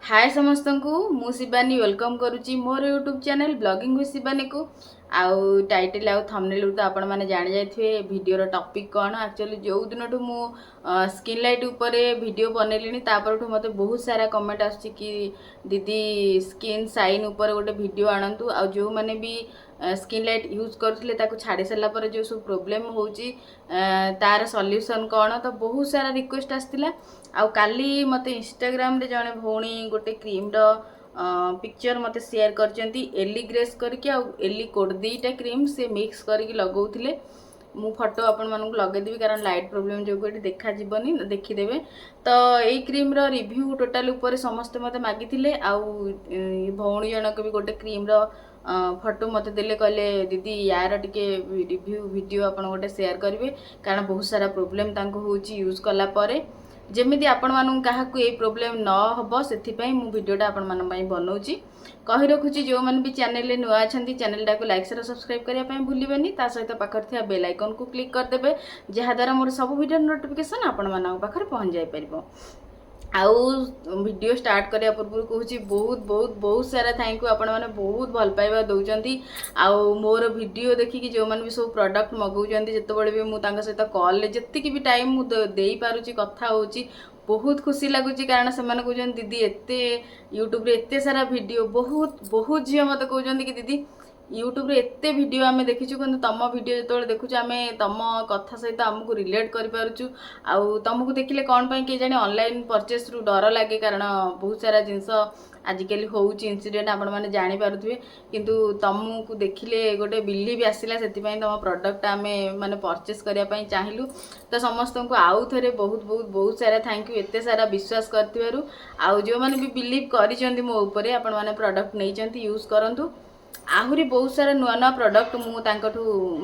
हाय समस्त को मु शिवानी वेलकम करुच्ची मोर YouTube channel blogging with Shivani को आउ टाइटल आउ थंबनेल तो आपण मैंने जानी जाइए वीडियो टॉपिक कौन एक्चुअली जो दिन मु स्किन लाइट ऊपर वीडियो बनैली तापर मत बहुत सारा कमेंट आसुच्ची कि दीदी स्किन साइन ऊपर गोटे वीडियो आणंतु आ जो मैंने भी स्किन लाइट यूज करथिले ताको छाड़ी सारा पर जो सब प्रॉब्लम होची तार सॉल्यूशन कौन तो बहुत सारा रिक्वेस्ट आसतिला आ काली मते इंस्टाग्राम रे जने भौणी गोटे क्रीम रो पिक्चर मते शेयर करचंती एली ग्रेस करके आ एली कोड दीटा क्रीम से मिक्स करके लगौथिले मु फोटो आपण मानक लगे देबी कारण लाइट प्रॉब्लम जो कोठी देखा जीवनी देखि देबे तो एई क्रीम रो रिव्यू टोटल ऊपर समस्त मते मागिथिले आ भौणी जनक भी गोटे क्रीम रो फोटो मत देले कहले दीदी यार टिके रिव्यू वीडियो आपण गोटे शेयर करेंगे कारण बहुत सारा प्रॉब्लम तांको होची यूज कला परे जमीती आपण मानू क्या ये प्रोब्लेम न हम से भिडटा आपण मान बनाऊँगी कही रखुची जो मैंने भी चैनल नुआ अच्छा चैनल टाक लाइक शेयर सब्सक्राइब करने भूलें सहित पाखे बेल आइकन को क्लिक करदे जहाद्वारा मोर सब वीडियो नोटिफिकेशन आपण मान पाखे पहुँच जापर आउ वीडियो स्टार्ट करने पूर्व कहूँ बहुत बहुत बहुत सारा थैंक यू आपण मैंने बहुत भल पाइबा दौरान आउ मोर वीडियो देखिकी जो मैंने भी सब प्रोडक्ट मगाऊँ जिते भी मुझे सहित कॉल जी भी टाइम मुझे पारुची कथा होची बहुत खुशी लगुच कारण से कहते दीदी एत यूट्यूब रे एत सारा वीडियो बहुत बहुत झील मत कहते कि दीदी यूट्यूब रे एते वीडियो आमे देखिछु कि तम वीडियो जो देखुछु आमे तम कथा सहित आमको रिलेट कर पारुछु आउ तुमको देखिले कौन पाई के जाने ऑनलाइन परचेस रु डर लागे कारण बहुत सारा जिनस आजिकल होउची इंसिडेंट आपण माने जानि पारुथबे किंतु तुमको देखिले गोटे बिलीव आसिला सेति पई तम प्रोडक्ट आमे माने परचेस करिया पई चाहिलु तो समस्त को आउ थरे बहुत बहुत बहुत सारा थैंक यू एते सारा विश्वास करथिबारु आउ जो माने भी बिलीव करिसेंती मो ऊपर आपण माने प्रोडक्ट नैचंती यूज करंतु आहरी बहुत सारा नुआ नुआ प्रोडक्ट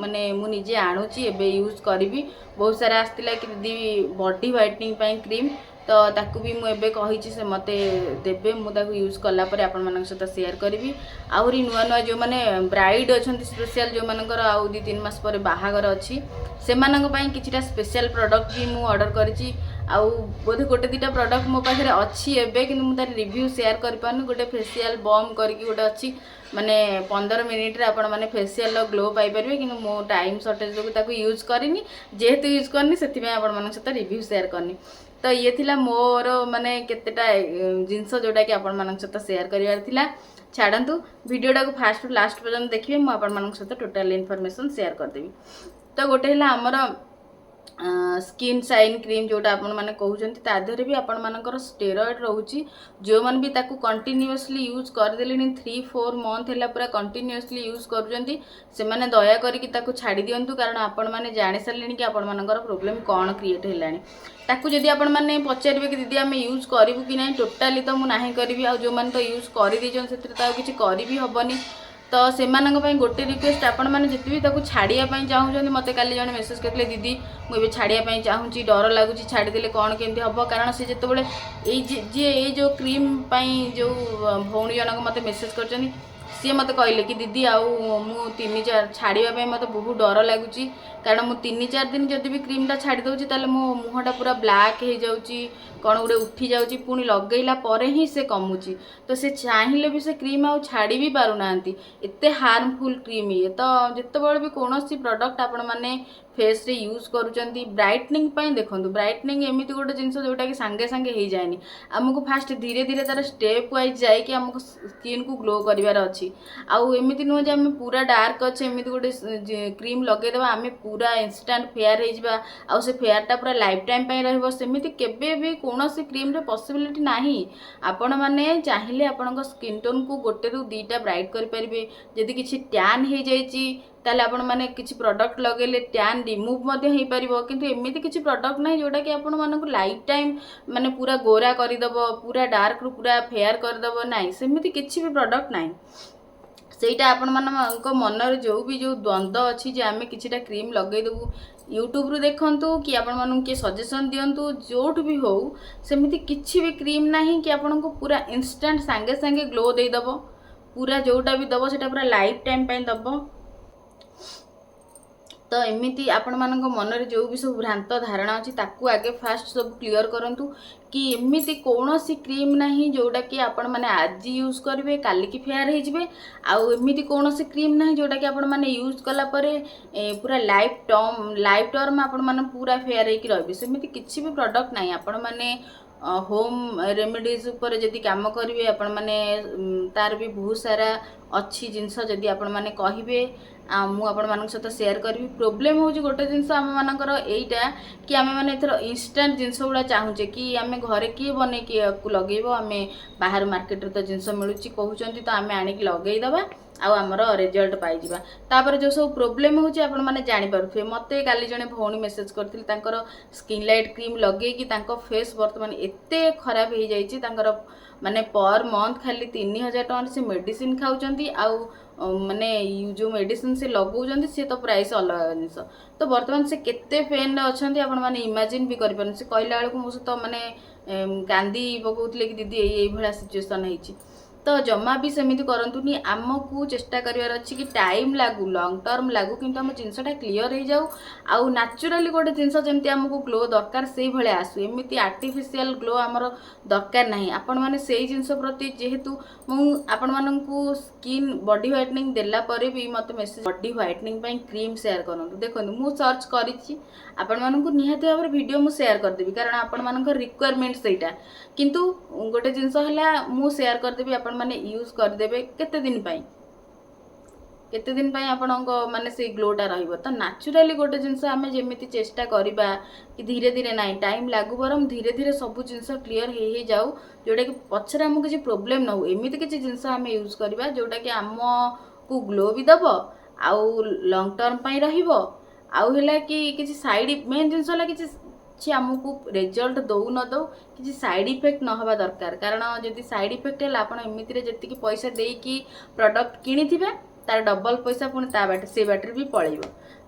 माने मुझे आणुची एबे यूज करी बहुत सारा आसला कि दीदी बॉडी व्हाइटनिंग क्रीम तो ताकू भी मुझे कही से मते देबे मुझे यूज कला परे आपण मानक सहित शेयर करी आहरी नुआ नुआ जो माने ब्राइड अच्छा स्पेशल जो मानकर आउ 2-3 मास पर बाहागर अच्छी से किछिटा स्पेशल प्रोडक्ट भी मु ऑर्डर करी आउ बोधे गोटे 2टा प्रोडक्ट मो पाखे अच्छी एबे कि मुझे रिव्यू शेयर कर पारनु गोटे फेशियल बम करके गोटे अच्छी माने 15 मिनिट रे आपण माने फेशियल ग्लो पाई परिबे कि मो टाइम शॉर्टेज जो ताको यूज करनी जेहेतु यूज करनी सेति में आपण मानक सहित रिव्यू शेयर करनी तो ये थिला मोर माने केतेटा जिंस जोटा कि आपण मानक सहित शेयर करिवार थिला छाड़ंतु वीडियोटा को फास्ट टू लास्ट पर्यंत देखिए मु आपण मानक सहित टोटल इनफॉरमेशन शेयर कर देबी तो गोटे हिला हमर स्किन साइन क्रीम जोटा आपण माने कहउचंती ता देहरे भी आपण मानकर स्टेरॉइड रहउची जो मन भी ताकू कंटिन्यूअसली यूज कर देलेनी 3-4 मंथ हैला पूरा कंटिन्यूअसली यूज करूचंती से माने दया करी कि ताकू छाड़ी दियंतु कारण आपण माने जानि सरलेनी कि आपण मानकर प्रॉब्लम कोन क्रिएट हैलानी ताकू जदी आपण माने पचारबे कि दीदी आमे यूज करिवु कि नाही टोटली तो मु नाही करबी आ जो मन तो यूज करि दिजन सेतिर ता किछि करि भी हबनी तो से गोटे रिक्वेस्ट आपण मैंने जिते भी ताको छाड़िया चाहूँ मत काली जन मेसेज करते दीदी मुझे छाड़िया चाहूँगी डर लगुच छाड़देले कौन केमती हम कारण से जिते जी ये जो क्रीम जो भौणी जनक मत मेसेज कर सी मत कहले कि दीदी आउ मु 3-4 छाड़िया मत बहुत डर लगुच कारण मु 3-4 दिन जब भी क्रीमटा छाड़ी दूसरी ताले मो मुहटा पूरा ब्लैक हो जाऊँगी कौन गोटे उठी जाऊँगी पुणी लगेला परे ही से कमुची तो से चाहिए भी से क्रीम आउ छाड़ी भी पारुना एते हार्मफुल क्रीम ये तो जिते भी कौन प्रोडक्ट आपण मैंने फेस रे यूज करूचंती ब्राइटनिंग पाई देखंतु ब्राइटनिंग एमिति गोटे जिनस जोटा कि सांगे सांगे हो जाएनी आमको फास्ट धीरे धीरे तार स्टेप वाइज जाए कि आमको स्किन को ग्लो करिवार अछि आउ एमिति नुह जे आम पूरा डार्क अच्छे एमिति गोटे क्रीम लगेदेबा आम पूरा इंस्टांट फेयर हो जाबा आउ से फेयरटा पूरा लाइफ टाइम पाई रहबो सेमिति केबे भी कोनोसी क्रीम रे पॉसिबिलिटी नाही आपण माने चाहिए आपनक स्किन टोन को गोटे रु 2टा ब्राइट करि परिबे जदि किछि टैन हो जाइछि ताले आपण माने किछि प्रोडक्ट लगेले टैन रिमूव मध्ये हो पारिबो किंतु एमिति किछि प्रोडक्ट नाही जोटा कि आपण मानक लाइफ टाइम माने पूरा गोरा करि दबो पूरा डार्क रु पूरा फेयर कर दबो नाही सेमिति किछि भी प्रोडक्ट नाही सेटा आपण मानक मनर जो भी जो द्वंद्व अच्छी जे आमे किछिटा क्रीम लगे देबू यूट्यूब रू देखंतु कि आपण मानक के सजेशन दियंतु जोठ भी हो सेमिति किछि भी क्रीम नाही कि आपण को पूरा इंस्टेंट सांगे सांगे ग्लो दे दबो पूरा जोटा भी दबो सेटा पूरा लाइफ टाइम पय दबो तो एमती आपण मानक मनरे जो भी सब भ्रांत धारणा अच्छी ताकू आगे फास्ट सब क्लीयर करंतु कि एमती कौन सी क्रीम नहीं जोटा कि आपण माने आज यूज करेंगे काली की फेयर हो आउ एमती कौन सी क्रीम नहीं जोटा कि आपण माने यूज कला परे पूरा लाइफ टर्म आपण माने पूरा फेयर होकर रही सेमती किसी भी प्रोडक्ट नहीं आपण माने होम रेमेडीज उपर जदि काम करेंगे आपण माने तार भी बहुत सारा अच्छी जिनस जदि आपण माने कहिबे मु आपण मानक सहित शेयर करी प्रोब्लेम हूँ गोटे जिनस आम मानकर यहीटा कि आम मैंने एथर इंस्टांट जिनस गुड़ा चाहूचे कि आम घरे किए बने किए लगेब आम बाहर मार्केट तो जिनस मिलूँ कहते तो आम आणिक लगेदबा आमर रिजल्ट पाइबा तापर जो सब प्रोब्लेम होची आपण माने जानि पारुथे मते काली जने भौणी मेसेज करथिल तांकर स्किन लाइट क्रीम लगे कि तांको फेस वर्तमान एते खराब हो जाइछि तांकर माने पर मंथ खाली 3000 टका से मेडिसिन खाउचंती आउ माने जो मेडिसिन से लगौचंती से तो प्राइस अलग जिनस तो वर्तमान से केते पेन अछंती आपण माने इमेजिन भी करि परन से कहला बेलको मो तो माने कांदी पकौतले कि दीदी एई भला सिचुएशन ହେଇछि तो जमा भी सेमिति करंतुनी आमको चेष्टा करिवार अछि कि टाइम लागू लॉन्ग टर्म लागू किंतु हम जिनसटा क्लियर हो जाऊ आउ नेचुरली गोटे जिनस जेमति हमको ग्लो दरकार से भले आसु एमिति आर्टिफिशियल ग्लो हमर दरकार नाही आपण माने सेही जिनस प्रति जेहेतु मु आपण माननकु स्किन बॉडी व्हाइटनिंग देला परे भी मते मेसेज बॉडी व्हाइटनिंग पई क्रीम शेयर करंतु देखंतु मु सर्च करिछि आपण माननकु निहाती भाबरे वीडियो मु शेयर कर देबी कारण आपण माननकर रिक्वायरमेंट सेटा किंतु गोटे जिनस हला मु शेयर कर देबी आपण माने यूज कर देबे केते दिन पाई आपणक माने से ग्लोटा रहिबो तो नेचुरली गोटे जिनस आमे जेमिति चेष्टा करिबा कि धीरे धीरे नाही टाइम लागू बरम धीरे धीरे सब जिनस क्लियर हे जाऊ जोटा कि पछरे हमको किसी प्रोब्लेम न हो एमिति किसी जिनस आमे यूज करिबा जोटा कि आम को ग्लो भी दबो आउ लॉन्ग टर्म पाई रहिबो आउ हैला कि किसी साइड मेन जिनस हला किसी आमको रिजल्ट दौ न दौ किसी साइड इफेक्ट न हवा दरकार कारण जदि साइड इफेक्ट है आप एमती जी पैसा देकी प्रोडक्ट किणी तार डबल पैसा पुणी ता बाट से बाटर भी पड़ेब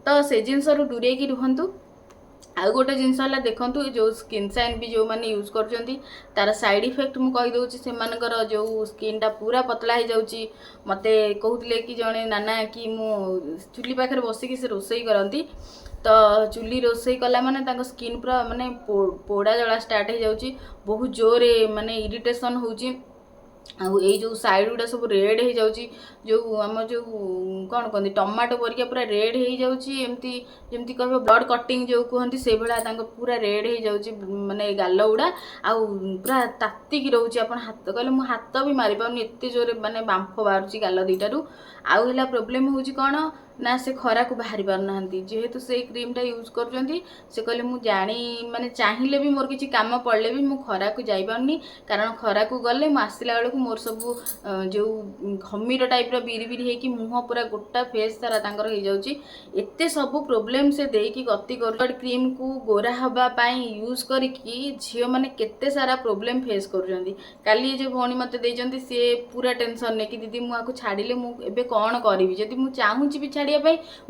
तो से जिनस दूरे की रुहतु आउ गोटे जिनस है देखु जो स्किन साइन भी जो मैंने यूज कर तार साइड इफेक्ट मुझे कहीदे से जो स्किन टा पूरा पतला हो जाऊँगी मत कहते कि जड़े नाना कि मु चुली पाखे बसिकी से रोसई करती तो चुली रोसई कला माने स्किन पूरा माने पोड़ा जला स्टार्ट हो जाऊँगी बहुत जोरे माने इरिटेशन होउची आउ जो साइड गुड़ा सब रेड हो जाऊँगी जो आम जो कौन कहते टमाटो परिका पूरा रेड हो जाऊँगी एमती जमती कह ब्लड कटिंग जो कहते से भाया पूरा रेड हो जाऊँगी माने गाल गुड़ा आउ पूरा तातिकी रोचे आप हाथ कहले मु हाथ भी मारी पाऊनी एत जोरे माने बांफ बाहर गाल दुईटारू आउ है प्रोब्लेम हूँ कौन ना से खरा को बाहरी पारना जेहेतु से क्रीमटा यूज करुँच से कहले मु जानी माने चाहिए भी मोर किसी काम पड़े भी मु खरा को जाई पारनी कारण खरा को गले मु आसला बेलू मोर सब जो घमीर टाइप बिरी बिरी होगी मुह पूरा गोटा फेस सारा तांकर हो जाऊँगी एते सब प्रोब्लेम से देकी गति कर क्रीम को गोरा हवापाई यूज करिकी झील मैंने केते सारा प्रोब्लेम फेस करुँच काली जो भौणी मत देते सी पूरा टेंशन ने कि दीदी मुझे छाड़िले मुझे कौन करी जदि मुझे चाहूँगी भी छाड़िया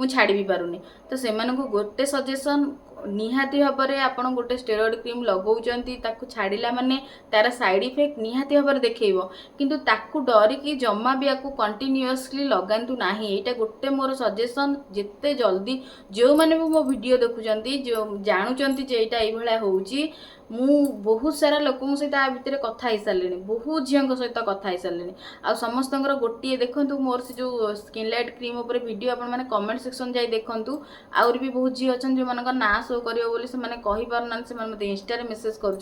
मु छाड़ी भी पारुनी तो से गोटे सजेसन निहाती भाव में आप गोटे स्टेरॉइड क्रीम लगौंती छाड़ा माने तार साइड इफेक्ट निहाती भाव में देखो किंतु ताकू डरिकी जमा भी आपको कंटिन्यूअसली लगातु ना यहाँ गोटे मोर सजेसन जिते जल्दी जो मैंने भी मो वीडियो देखुंत जो जानूँ जे यहाँ होची मु बहुत सारा लोक सहित आ भितर कथा हो सारे बहुत झील सहित कथा हो सारे आ समस्त गोटे देखूँ मोर से जो स्किन लाइट क्रीम उपर वीडियो आप कमेंट सेक्शन जाई देखूँ आउरी भी बहुत झी अच्छा जो मान ना शो कर से पारना से मत इंस्टा मेसेज कर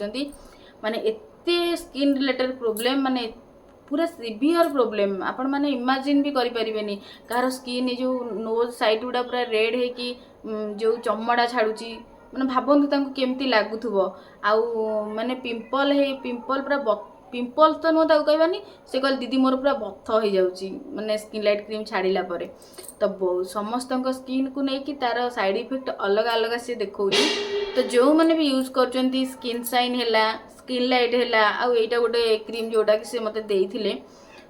माने एते स्किन रिलेटेड प्रोब्लेम माने पूरा सिवियर प्रोब्लेम आपण माने इमेजिन भी करि परिबेनी कार स्किन जो नोज साइड गुड़ा पूरा रेड है कि जो चमड़ा छाड़ुची माने भाबंतु तांको केमती लागुथुबो आउ माने पिंपल पूरा पिंपल तो नुह ताको कहबानी से कहले दीदी मोर पूरा बथ हो जाउची माने स्किन लाइट क्रीम छाड़िला परे तो समस्त स्किन को लेकिन तार साइड इफेक्ट अलग अलग से देखौची तो जो माने भी यूज करचंती स्किन साइन हैला स्किन लाइट हैला आउ एटा गोटे क्रीम जोटा कि से मते देइथिले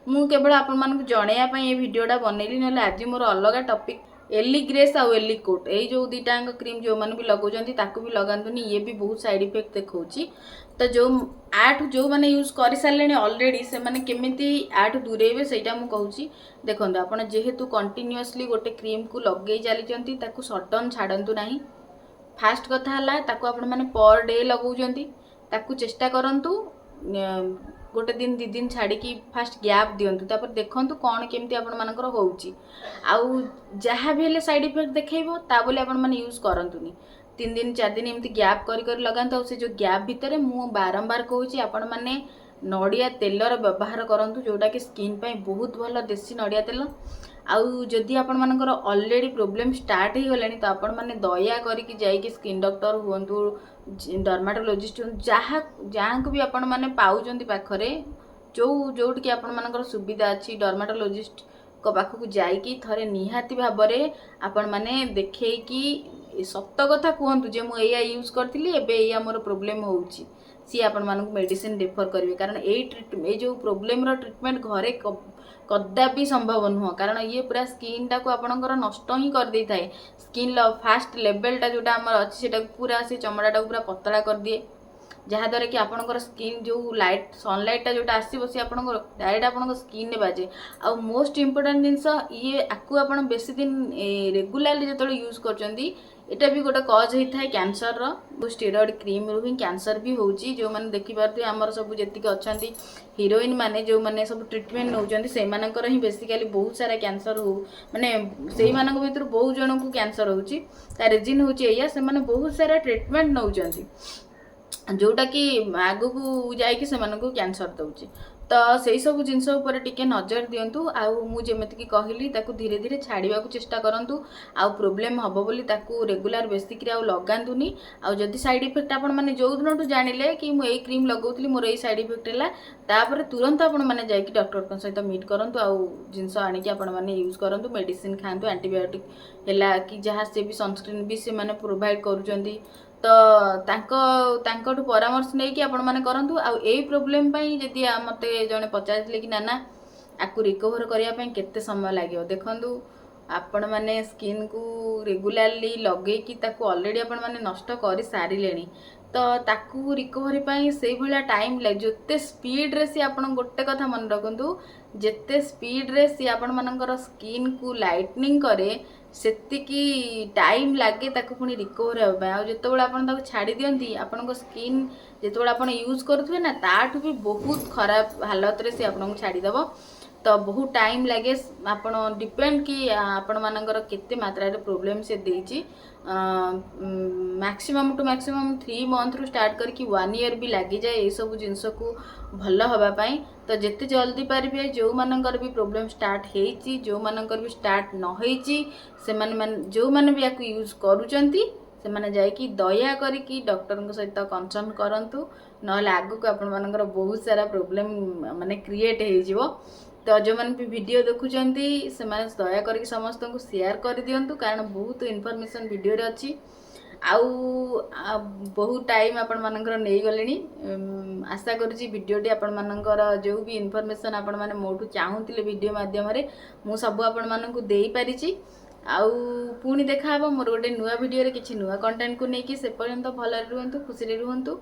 मु केवल आपण मानक जणैया पई ए वीडियोटा बनैली नले आज मोर अलग टॉपिक एली ग्रेस आउ एली कोट यही जो दुटाक क्रीम जो मैंने भी लगाउछन्ती ताकू भी लगातुनी ये भी बहुत साइड इफेक्ट देखौछि। तो जो आठ जो मैंने यूज कर सारे अलरेडी से मैंने केमिति आठ दूरेबे सेटा मु कहूछि। देखंतु आपण जेहेतु कंटिन्यूअसली गोटे क्रीम को लगे चलीचंती ताकू सडन छाड़ंतु नाही। फास्ट कथा हला ताकू आपण माने पर डे लगाउछन्ती ताकू चेष्टा करंतु गोटे दिन 2 दिन छाड़ी की फास्ट गैप दियंतु तापर देखंतु कोन केमती आपण मानकर होउची। आउ जहाँ भी हेले साइड इफेक्ट देखैबो ता बोले आपण माने यूज करंतुनी 3 दिन 4 दिन एमती गैप कर लगांतु। से जो गैप भितर मु बारंबार कहूची आपण माने नड़िया तेलर व्यवहार करंतु जोटा कि स्किन पे बहुत भल देसी नड़िया तेल। आउ जदि आपण मानकर ऑलरेडी प्रॉब्लम स्टार्ट ही गलानी तो आपण माने दया करिकि जाइकि स्किन डॉक्टर हुअंतु डर्माटोलॉजिस्ट जहाँ जहाँ को भी आपण माने पाउजंती पाखरे जोट कि आपण मानकर सुविधा अच्छी डर्माटोलॉजिस्ट को पाखक जाइकि थरे निहाती भाबरे आपण माने देखैकि सत्य कथा कहतु जे मु एया यूज करथिली एबे एया मोर प्रॉब्लम होउची सी आपण मानक मेडिसिन रेफर करिवे। कारण ए जो प्रॉब्लम रो ट्रीटमेंट घरे कदापि संभव नुह। कारण ये पूरा स्किन टा को आपणकर नष्ट ही कर दे थाए। स्किन फास्ट लेवलटा जोटा आमर अच्छी सेटा पूरा से चमड़ाटा पूरा पतला कर दिए जहाँद्वारा कि आपणकर स्किन जो लाइट सनलाइटा जोटा आसो सी आप डायरेक्ट आप स्किन में बाजे। आ मोस्ट इम्पोर्टाट जिनस ये आपको आप बेसी दिन रेगुलाली जो यूज कर एटा भी गोटे कज होता है कैंसर रो स्टेरॉइड क्रीम रू ही कैंसर भी होची। जो मैंने देखिपारे आमर सब जी अच्छा हीरोइन माने जो मैंने सब ट्रीटमेंट नौकरी से ही बेसिकली बहुत सारा कैंसर हो माने से भर बहुत जन को कैंसर होची। रिजन होची से बहुत सारा ट्रीटमेंट नौकरी जोटा कि आगु को जाइए से कैंसर दौची। तो से सब जिनस टिके नजर दिंतु। आउ जमीक कहली धीरे धीरे छाड़ा चेष्टा करूँ। आउ प्रोब्लेम हम बोली रेगुलर बेसिक लगातुनी। आउ जदि साइड इफेक्ट आपण मैंने जो दिन जानिले कि मुझे क्रीम लगाऊली मोर यही साइड इफेक्ट है तापर तुरंत आपण मैंने जाकि डॉक्टर सहित मीट करूँ। आउ जिनस आणिकी आपण मैंने यूज करूँ मेडिसिन खातु एंटीबायोटिक है कि जहाँ से भी सनस्क्रीन भी से मैंने प्रोवाइड करुँच। तो तांकठु परामर्श नहीं कि आपण माने करंतु। आ एई प्रॉब्लम पई जदि मते जने पचारले कि नाना आकु रिकवर करिया पई केते समय लागियो देखंतु आपण माने स्किन को रेगुलरली लगे कि ताकु ऑलरेडी आपण माने नष्ट करि सारिलेनी। तो ताकु रिकवरी पई से भला टाइम लाग जते स्पीड रे से आपण गोटे कथा मन रखंतु जते स्पीड रे से आपण मानकर स्किन को लाइटनिंग करे सेतिकी टाइम लगे ताकु पुणी रिकवर होबा। आ जेतेबेला आपण ताकु छाड़ी दियंती आपण स्किन जेतेबेला आपण यूज करुथुवे ना ताठु भी बहुत खराब हालत रे से आपण छाड़ी दबो। तो बहुत टाइम लगे आपण डिपेंड कि आपण मानकर केते मात्रा रे प्रॉब्लम से देची। मैक्सिमम टू मैक्सिमम 3 मंथ रु स्टार्ट करके 1 ईयर भी लगी जाए ये सब जिनस को भल हवा पाई। तो जिते जल्दी पारे जो मानकर भी प्रॉब्लम स्टार्ट होती जो मानकर भी स्टार्ट न होती से जो मैंने भी आपको यूज करुँच से मैंने जाकि दया करिकी डॉक्टर सहित कंसर्न करंतु नहले आगु को आपण मानकर बहुत सारा प्रॉब्लम माने क्रिएट हो। तो जो मैंने भी वीडियो देखुचंती से माने दया करके समस्त को शेयर कर दियंतु कारण बहुत इनफॉरमेशन वीडियो रे अच्छी। आउ बहुत टाइम आपण मानकर नहीं गलेनी। आशा करुँची वीडियोटी आपण मानकर जो भी इनफॉरमेशन आपण माने मोठू चाहूतिले वीडियो माध्यम रे मु सब आपण मानकु देई पारिची। आउ पुणी देखा मोर गोटे नुआ वीडियो रे किछि नुआ कंटेंट को लेकिन से पर्यंत भल रुहंतु खुशी रुहंतु।